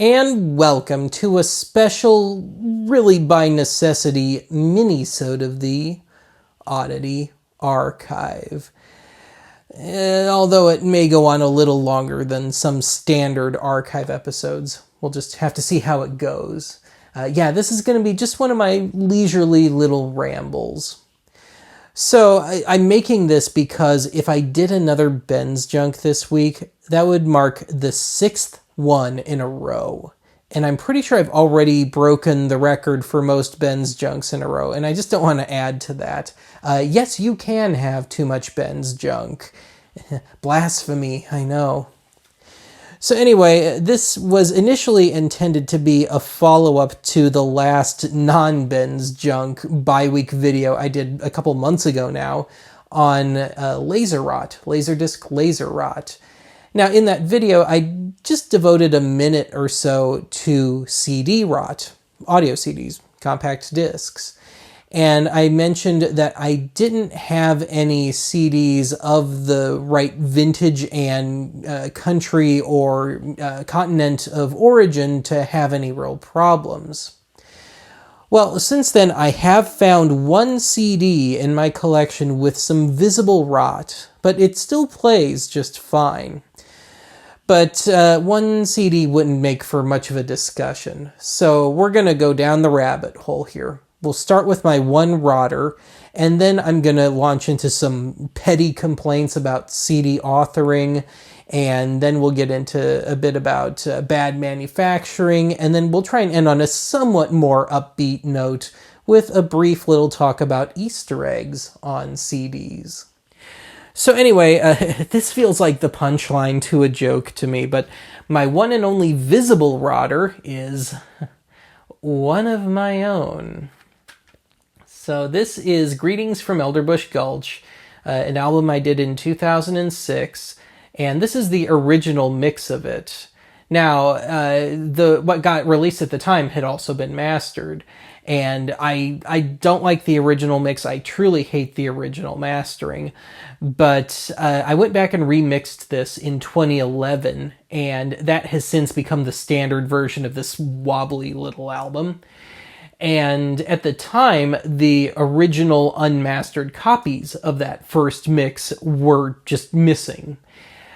and welcome to a special, really by necessity, mini-sode of the Oddity archive. Although it may go on a little longer than some standard archive episodes. We'll just have to see how it goes. This is going to be just one of my leisurely little rambles. So I'm making this because if I did another Ben's Junk this week, that would mark the 6th one in a row. And I'm pretty sure I've already broken the record for most Ben's Junks in a row, and I just don't want to add to that. Yes, you can have too much Ben's Junk. Blasphemy, I know. So anyway, this was initially intended to be a follow-up to the last non-Ben's Junk bi-week video I did a couple months ago now on Laserdisc Laser Rot. Now, in that video, I just devoted a minute or so to CD rot, audio CDs, compact discs. And I mentioned that I didn't have any CDs of the right vintage and country or continent of origin to have any real problems. Well, since then, I have found one CD in my collection with some visible rot, but it still plays just fine. But one CD wouldn't make for much of a discussion, so we're going to go down the rabbit hole here. We'll start with my one rotter, and then I'm going to launch into some petty complaints about CD authoring, and then we'll get into a bit about bad manufacturing, and then we'll try and end on a somewhat more upbeat note with a brief little talk about Easter eggs on CDs. So anyway, this feels like the punchline to a joke to me, but my one and only visible rotter is one of my own. So this is Greetings from Elderbush Gulch, an album I did in 2006, and this is the original mix of it. Now, what got released at the time had also been mastered, and I don't like the original mix. I truly hate the original mastering, but I went back and remixed this in 2011, and that has since become the standard version of this wobbly little album. And at the time, the original unmastered copies of that first mix were just missing.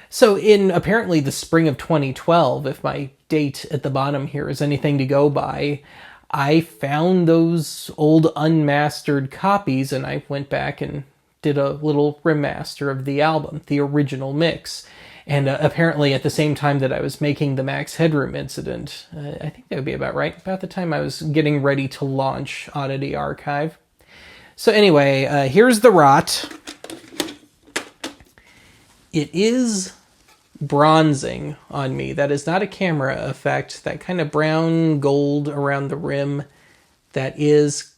So in apparently the spring of 2012, if my date at the bottom here is anything to go by, I found those old unmastered copies and I went back and did a little remaster of the album, the original mix. And apparently at the same time that I was making the Max Headroom incident, I think that would be about right, about the time I was getting ready to launch Oddity Archive. So anyway, here's the rot. It is bronzing on me. That is not a camera effect. That kind of brown gold around the rim, that is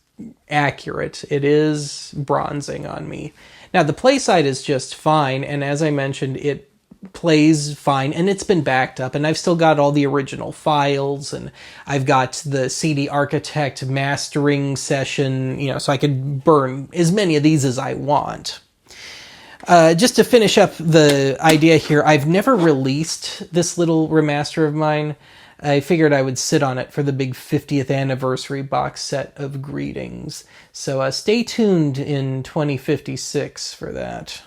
accurate. It is bronzing on me. Now the play side is just fine, and as I mentioned, it plays fine, and it's been backed up, and I've still got all the original files, and I've got the CD Architect mastering session, so I could burn as many of these as I want. Just to finish up the idea here, I've never released this little remaster of mine. I figured I would sit on it for the big 50th anniversary box set of Greetings. So stay tuned in 2056 for that.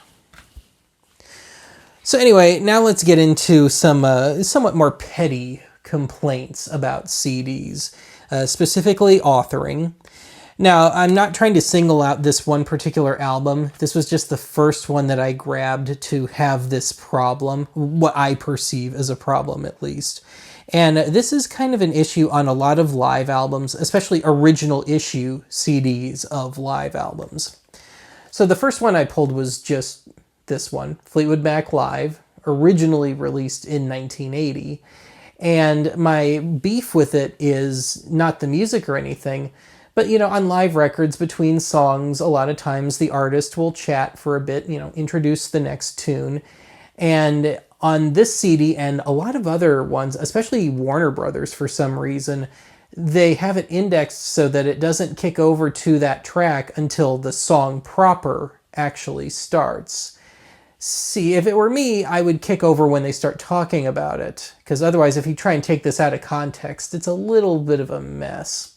So anyway, now let's get into some somewhat more petty complaints about CDs, specifically authoring. Now, I'm not trying to single out this one particular album. This was just the first one that I grabbed to have this problem, what I perceive as a problem at least. And this is kind of an issue on a lot of live albums, especially original issue CDs of live albums. So the first one I pulled was just this one, Fleetwood Mac Live, originally released in 1980. And my beef with it is not the music or anything, but, on live records between songs, a lot of times the artist will chat for a bit, introduce the next tune. And on this CD and a lot of other ones, especially Warner Brothers for some reason, they have it indexed so that it doesn't kick over to that track until the song proper actually starts. See, if it were me, I would kick over when they start talking about it, because otherwise, if you try and take this out of context, it's a little bit of a mess.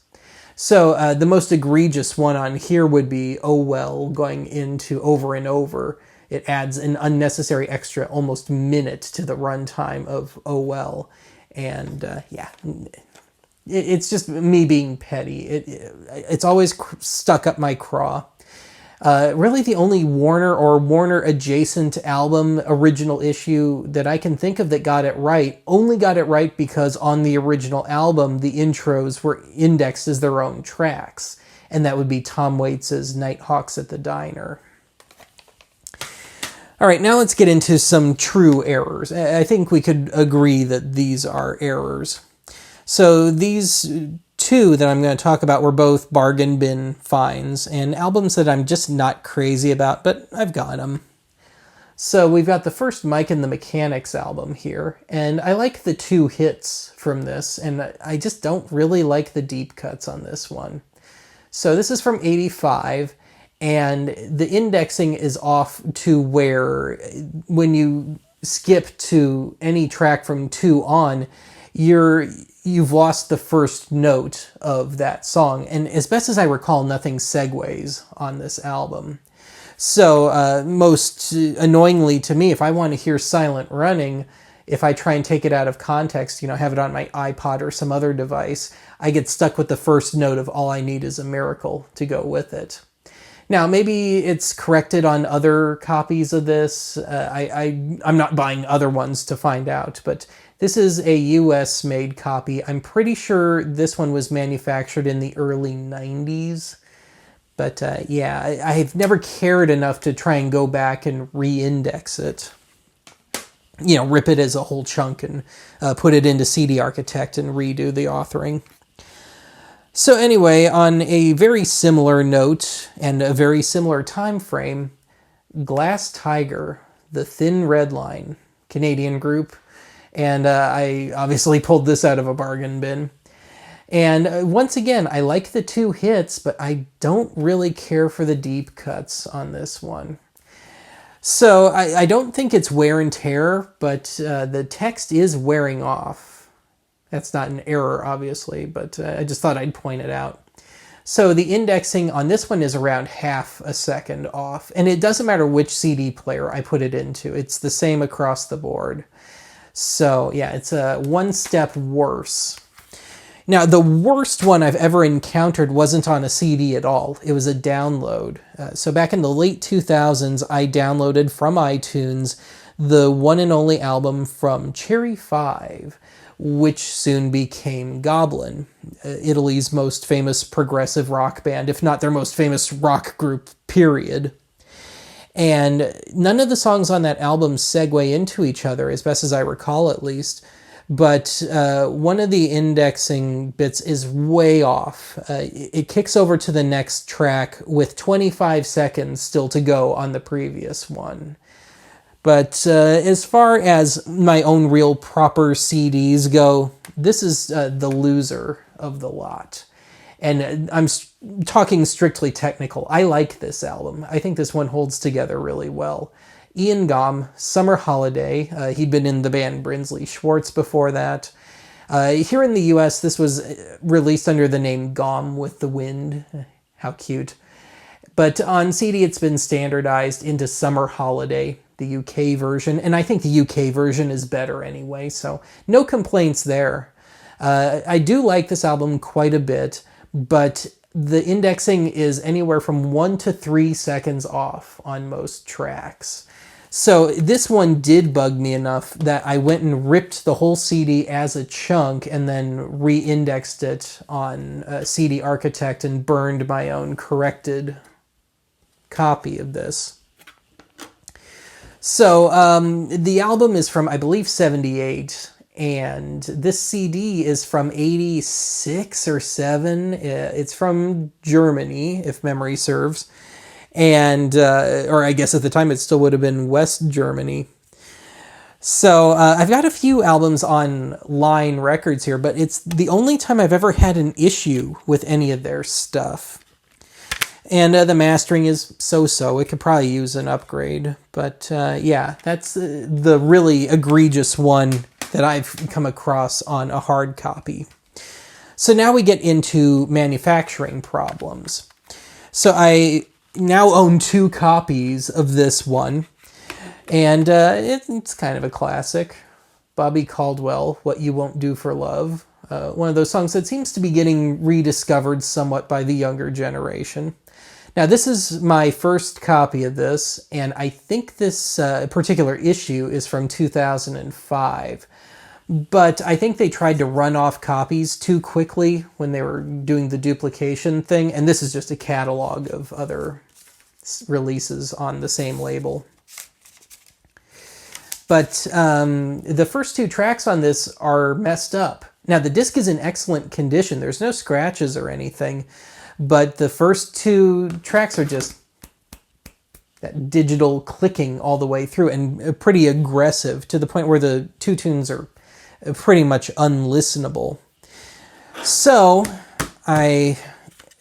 So the most egregious one on here would be "Oh Well" going into "Over and Over." It adds an unnecessary extra almost minute to the runtime of "Oh Well," and yeah, it's just me being petty. It's always stuck up my craw. Really the only Warner or Warner adjacent album original issue that I can think of that got it right only got it right because on the original album the intros were indexed as their own tracks, and that would be Tom Waits's Nighthawks at the Diner. All right, now let's get into some true errors. I think we could agree that these are errors. So these two that I'm going to talk about were both bargain bin finds and albums that I'm just not crazy about, but I've got them. So we've got the first Mike and the Mechanics album here, and I like the two hits from this, and I just don't really like the deep cuts on this one. So this is from '85, and the indexing is off to where when you skip to any track from 2 on, you've lost the first note of that song. And as best as I recall, nothing segues on this album. So most annoyingly to me, if I want to hear Silent Running, if I try and take it out of context, have it on my iPod or some other device, I get stuck with the first note of All I Need Is a Miracle to go with it. Now, maybe it's corrected on other copies of this. I'm not buying other ones to find out, but this is a US-made copy. I'm pretty sure this one was manufactured in the early 90s. But yeah, I've never cared enough to try and go back and re-index it. Rip it as a whole chunk and put it into CD Architect and redo the authoring. So anyway, on a very similar note and a very similar time frame, Glass Tiger, the Thin Red Line, Canadian group, and I obviously pulled this out of a bargain bin. And once again, I like the two hits, but I don't really care for the deep cuts on this one. So I don't think it's wear and tear, but the text is wearing off. That's not an error, obviously, but I just thought I'd point it out. So the indexing on this one is around half a second off, and it doesn't matter which CD player I put it into. It's the same across the board. So yeah, it's one step worse. Now, the worst one I've ever encountered wasn't on a CD at all. It was a download. So back in the late 2000s, I downloaded from iTunes the one and only album from Cherry 5, which soon became Goblin, Italy's most famous progressive rock band, if not their most famous rock group, period. And none of the songs on that album segue into each other, as best as I recall at least, but one of the indexing bits is way off. It kicks over to the next track with 25 seconds still to go on the previous one. But as far as my own real proper CDs go, this is the loser of the lot. And I'm talking strictly technical. I like this album. I think this one holds together really well. Ian Gom, Summer Holiday. He'd been in the band Brinsley Schwartz before that. Here in the US, this was released under the name Gom with the Wind. How cute. But on CD, it's been standardized into Summer Holiday, the UK version, and I think the UK version is better anyway, so no complaints there. I do like this album quite a bit, but the indexing is anywhere from 1 to 3 seconds off on most tracks. So this one did bug me enough that I went and ripped the whole CD as a chunk and then re-indexed it on CD Architect and burned my own corrected copy of this. So the album is from, I believe, 78, and this CD is from 86 or 7. It's from Germany, if memory serves, and or I guess at the time it still would have been West Germany. So I've got a few albums on Line Records here, but it's the only time I've ever had an issue with any of their stuff. And the mastering is so-so. It could probably use an upgrade. But yeah, that's the really egregious one that I've come across on a hard copy. So now we get into manufacturing problems. So I now own 2 copies of this one. And it's kind of a classic. Bobby Caldwell, What You Won't Do for Love. One of those songs that seems to be getting rediscovered somewhat by the younger generation. Now, this is my first copy of this, and I think this particular issue is from 2005. But I think they tried to run off copies too quickly when they were doing the duplication thing, and this is just a catalog of other releases on the same label. But the first 2 tracks on this are messed up. Now, the disc is in excellent condition. There's no scratches or anything. But the first 2 tracks are just that digital clicking all the way through and pretty aggressive to the point where the 2 tunes are pretty much unlistenable. So I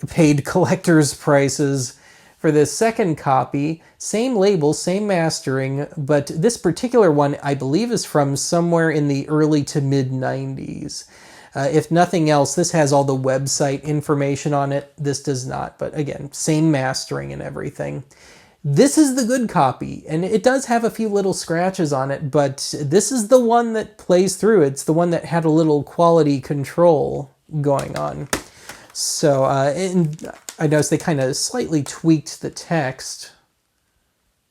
paid collector's prices for this second copy. Same label, same mastering, but this particular one I believe is from somewhere in the early to mid 90s. If nothing else, this has all the website information on it. This does not, but again, same mastering and everything. This is the good copy, and it does have a few little scratches on it, but this is the one that plays through. It's the one that had a little quality control going on. So, and I noticed they kind of slightly tweaked the text.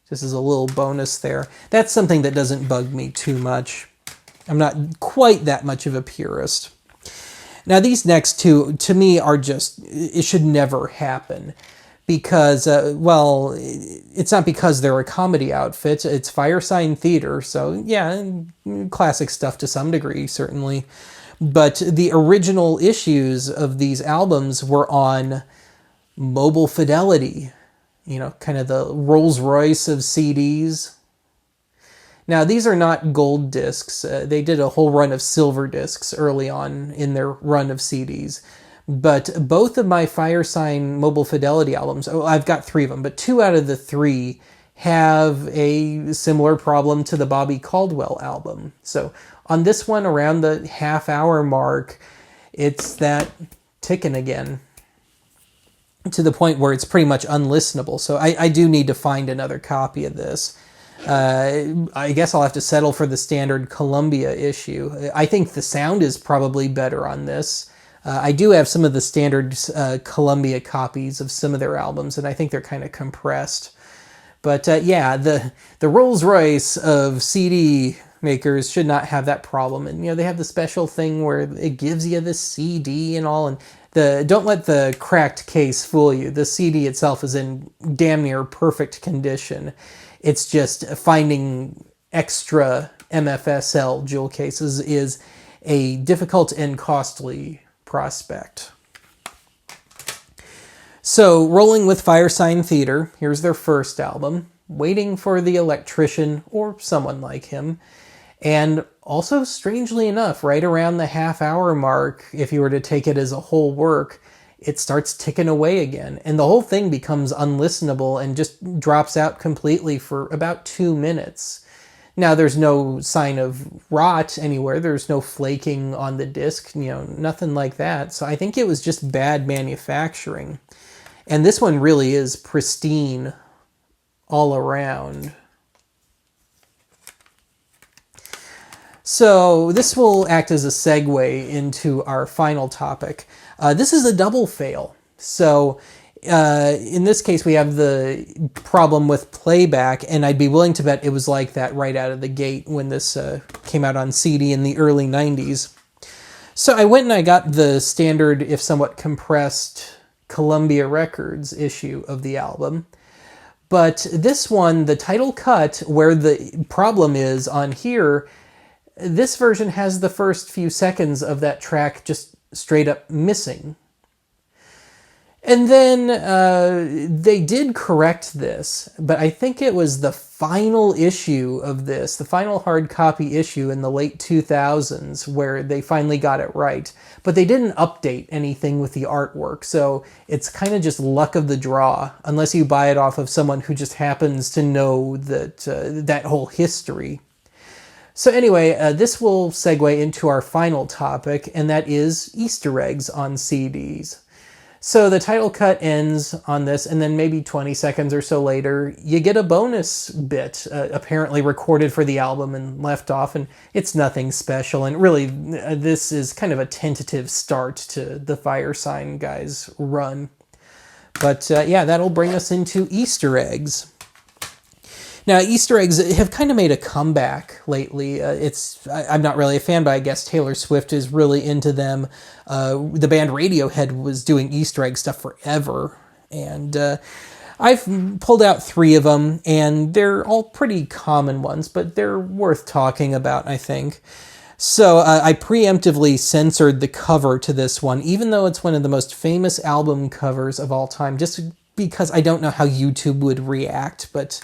This is a little bonus there. That's something that doesn't bug me too much. I'm not quite that much of a purist. Now, these next 2, to me, are just, it should never happen. Because, well, it's not because they're a comedy outfit. It's Firesign Theater, so yeah, classic stuff to some degree, certainly. But the original issues of these albums were on Mobile Fidelity, you know, kind of the Rolls Royce of CDs. Now, these are not gold discs. They did a whole run of silver discs early on in their run of CDs. But both of my Firesign Mobile Fidelity albums, I've got 3 of them, but 2 out of the 3 have a similar problem to the Bobby Caldwell album. So on this one, around the half-hour mark, it's that ticking again to the point where it's pretty much unlistenable. So I do need to find another copy of this. I guess I'll have to settle for the standard Columbia issue. I think the sound is probably better on this. I do have some of the standard Columbia copies of some of their albums, and I think they're kind of compressed. But yeah, the Rolls-Royce of CD makers should not have that problem. And, you know, they have the special thing where it gives you the CD and all, and don't let the cracked case fool you. The CD itself is in damn near perfect condition. It's just finding extra MFSL jewel cases is a difficult and costly prospect. So, rolling with Firesign Theater, here's their first album, Waiting for the Electrician, or someone like him. And also, strangely enough, right around the half-hour mark, if you were to take it as a whole work, it starts ticking away again. And the whole thing becomes unlistenable and just drops out completely for about 2 minutes. Now, there's no sign of rot anywhere. There's no flaking on the disc, you know, nothing like that. So I think it was just bad manufacturing. And this one really is pristine all around. So this will act as a segue into our final topic. This is a double fail. So in this case, we have the problem with playback, and I'd be willing to bet it was like that right out of the gate when this came out on CD in the early 90s. So I went and I got the standard, if somewhat compressed, Columbia Records issue of the album. But this one, the title cut, where the problem is on here, this version has the first few seconds of that track just straight up missing. And then they did correct this, but I think it was the final issue of this, the final hard copy issue in the late 2000s, where they finally got it right. But they didn't update anything with the artwork, so it's kind of just luck of the draw, unless you buy it off of someone who just happens to know that whole history. So anyway, this will segue into our final topic, and that is Easter eggs on CDs. So the title cut ends on this, and then maybe 20 seconds or so later, you get a bonus bit, apparently recorded for the album and left off, and it's nothing special. And really, this is kind of a tentative start to the Firesign guys' run. But yeah, that'll bring us into Easter eggs. Now, Easter eggs have kind of made a comeback lately. I'm not really a fan, but I guess Taylor Swift is really into them. The band Radiohead was doing Easter egg stuff forever. And I've pulled out 3 of them, and they're all pretty common ones, but they're worth talking about, I think. So I preemptively censored the cover to this one, even though it's one of the most famous album covers of all time, just because I don't know how YouTube would react, but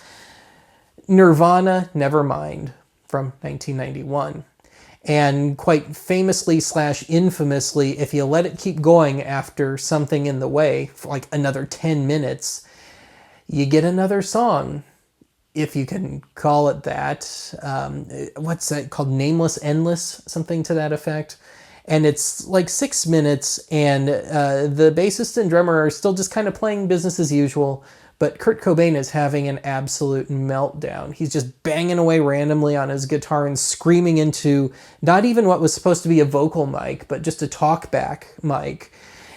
Nirvana Nevermind from 1991. And quite famously / infamously, if you let it keep going after something in the way, for like another 10 minutes, you get another song, if you can call it that. What's that called? Nameless Endless? Something to that effect. And it's like 6 minutes, and the bassist and drummer are still just kind of playing business as usual, but Kurt Cobain is having an absolute meltdown. He's just banging away randomly on his guitar and screaming into not even what was supposed to be a vocal mic, but just a talkback mic.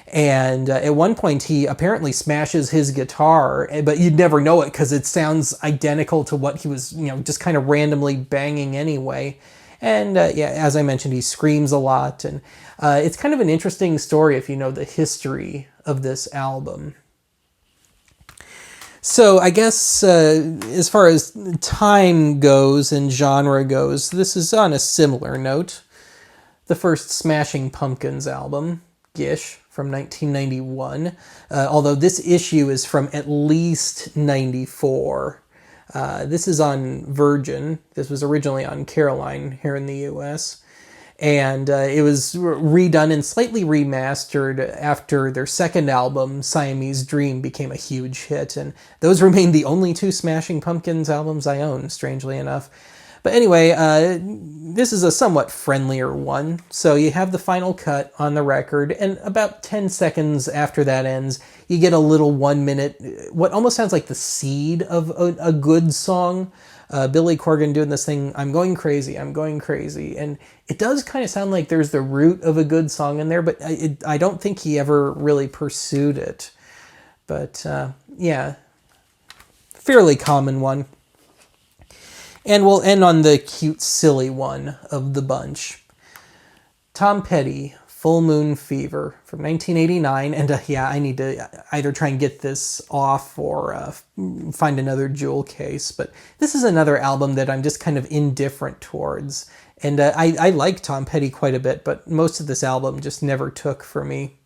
And at one point, he apparently smashes his guitar, but you'd never know it because it sounds identical to what he was, just kind of randomly banging anyway. And yeah, as I mentioned, he screams a lot. And it's kind of an interesting story if you know the history of this album. So I guess as far as time goes and genre goes, this is on a similar note. The first Smashing Pumpkins album, Gish, from 1991, although this issue is from at least 94. This is on Virgin. This was originally on Caroline here in the US. And it was redone and slightly remastered after their second album, Siamese Dream, became a huge hit. And those remain the only 2 Smashing Pumpkins albums I own, strangely enough. But anyway, this is a somewhat friendlier one. So you have the final cut on the record, and about 10 seconds after that ends, you get a little 1 minute, what almost sounds like the seed of a good song. Billy Corgan doing this thing, I'm going crazy. And it does kind of sound like there's the root of a good song in there, but I don't think he ever really pursued it. But yeah, fairly common one. And we'll end on the cute, silly one of the bunch. Tom Petty, Full Moon Fever from 1989. And yeah, I need to either try and get this off or find another jewel case. But this is another album that I'm just kind of indifferent towards. And I like Tom Petty quite a bit, but most of this album just never took for me.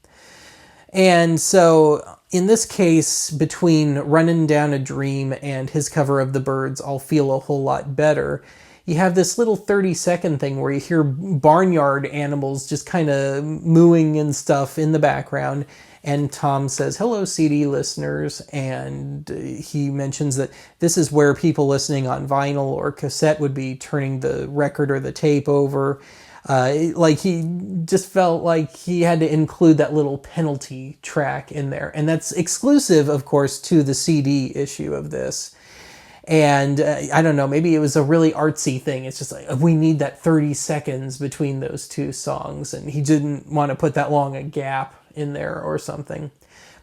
And so in this case, between Runnin' Down a Dream and his cover of The Byrds, I'll Feel a Whole Lot Better, you have this little 30-second thing where you hear barnyard animals just kind of mooing and stuff in the background. And Tom says, "Hello, CD listeners." And he mentions that this is where people listening on vinyl or cassette would be turning the record or the tape over. Like he just felt like he had to include that little penalty track in there. And that's exclusive, of course, to the CD issue of this. And I don't know, maybe it was a really artsy thing. It's just like, we need that 30 seconds between those 2 songs. And he didn't want to put that long a gap in there or something.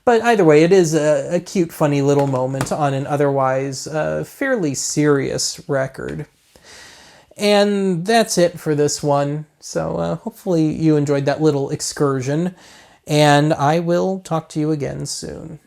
But either way, it is a cute, funny little moment on an otherwise fairly serious record. And that's it for this one. So hopefully you enjoyed that little excursion. And I will talk to you again soon.